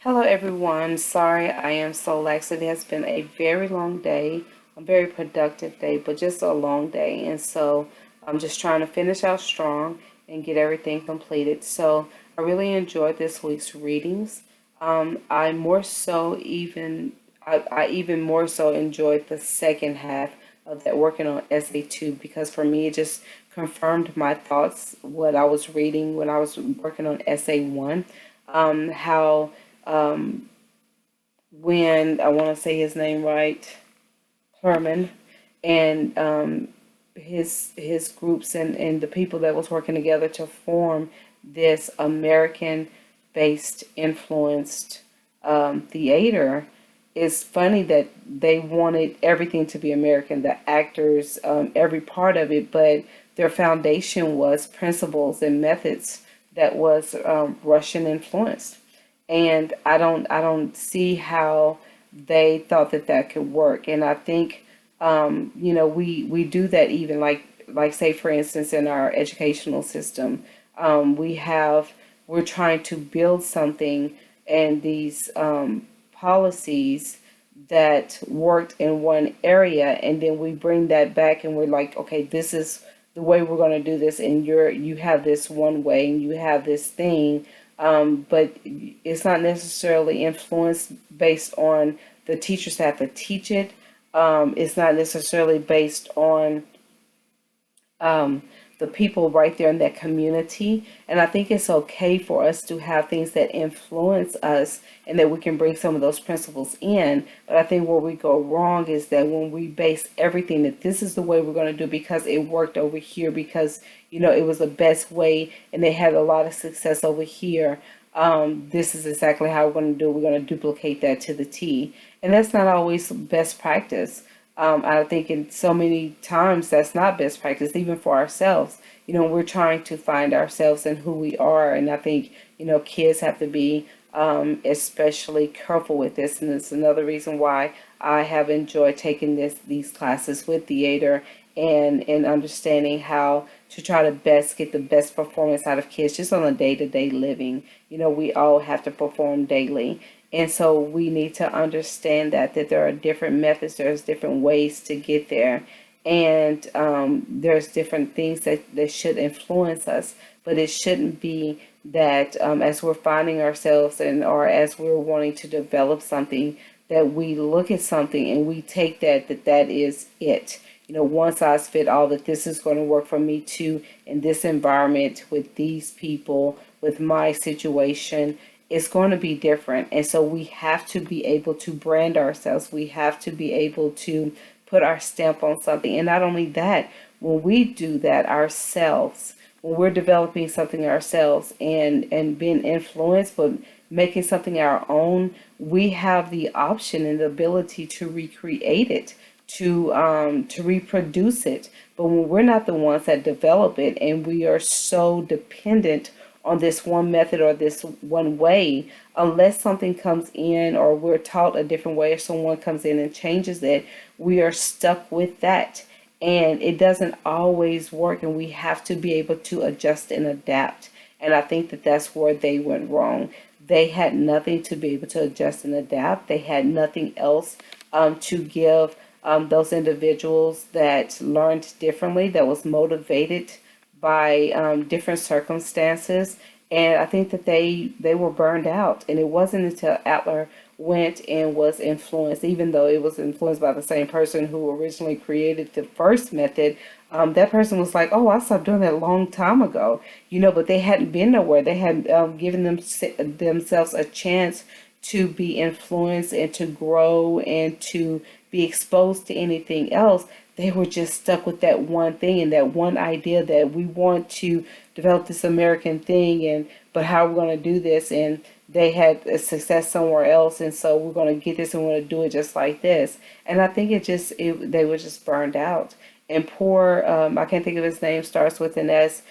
Hello, everyone. Sorry I am so lax. It has been a very long day, a very productive day, but just a long day. And so I'm just trying to finish out strong and get everything completed. So I really enjoyed this week's readings. I more so even I even more so enjoyed the second half of that working on SA2 because for me it just confirmed my thoughts, what I was reading when I was working on SA1, how um, when I want to say his name right, Herman, and his groups and the people that was working together to form this American-based influenced theater. It's funny that they wanted everything to be American, the actors, every part of it, but their foundation was principles and methods that was Russian influenced, and I don't see how they thought that that could work. And I think we do that even like say for instance in our educational system, we have we're trying to build something, and these policies that worked in one area, and then we bring that back and we're like, okay, this is the way we're going to do this, and you have this one way and you have this thing, but it's not necessarily influenced based on the teachers that have to teach it. It's not necessarily based on um, the people right there in that community. And I think it's okay for us to have things that influence us and that we can bring some of those principles in. But I think where we go wrong is that when we base everything that this is the way we're going to do because it worked over here, because, it was the best way and they had a lot of success over here. This is exactly how we're going to do it. We're going to duplicate that to the T. And that's not always best practice. I think in so many times that's not best practice, even for ourselves. We're trying to find ourselves and who we are, and I think kids have to be especially careful with this, and it's another reason why I have enjoyed taking these classes with theater and understanding how to try to best get the best performance out of kids just on a day-to-day living. We all have to perform daily, and so we need to understand that there are different methods, there's different ways to get there, and there's different things that should influence us, but it shouldn't be that as we're finding ourselves and or as we're wanting to develop something, that we look at something and we take that is it. One size fit all, that this is going to work for me too in this environment with these people, with my situation. It's going to be different. And so we have to be able to brand ourselves. We have to be able to put our stamp on something. And not only that, when we do that ourselves, when we're developing something ourselves and being influenced, but making something our own, we have the option and the ability to recreate it, to reproduce it. But when we're not the ones that develop it, and we are so dependent on this one method or this one way, unless something comes in or we're taught a different way or someone comes in and changes it, we are stuck with that. And it doesn't always work, and we have to be able to adjust and adapt. And I think that that's where they went wrong. They had nothing to be able to adjust and adapt. They had nothing else to give those individuals that learned differently, that was motivated by different circumstances. And I think that they were burned out. And it wasn't until Adler went and was influenced, even though it was influenced by the same person who originally created the first method. That person was like, "Oh, I stopped doing that a long time ago," but they hadn't been nowhere. They hadn't given themselves a chance to be influenced and to grow and to be exposed to anything else. They were just stuck with that one thing and that one idea that we want to develop this American thing, and but how we're going to do this, and they had a success somewhere else, and so we're going to get this and we're going to do it just like this. And I think they were just burned out. And poor, I can't think of his name, starts with an S.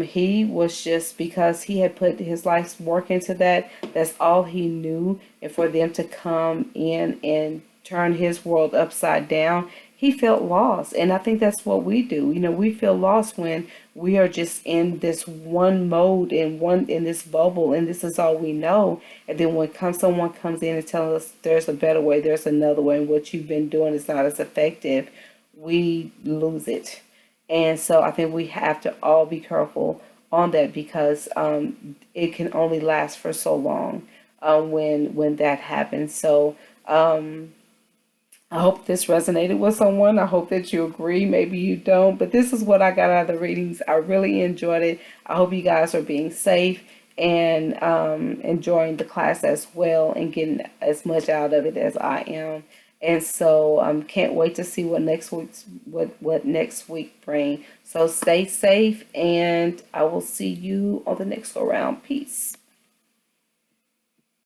He was just, because he had put his life's work into that, that's all he knew. And for them to come in and turn his world upside down, he felt lost. And I think that's what we do. You know, we feel lost when we are just in this one mode and one in this bubble, and this is all we know. And then when someone comes in and tells us there's a better way, there's another way, and what you've been doing is not as effective, we lose it. And so I think we have to all be careful on that, because it can only last for so long when that happens. So I hope this resonated with someone. I hope that you agree. Maybe you don't, but this is what I got out of the readings. I really enjoyed it. I hope you guys are being safe and enjoying the class as well and getting as much out of it as I am. And so can't wait to see what next week bring. So stay safe, and I will see you on the next go round. Peace.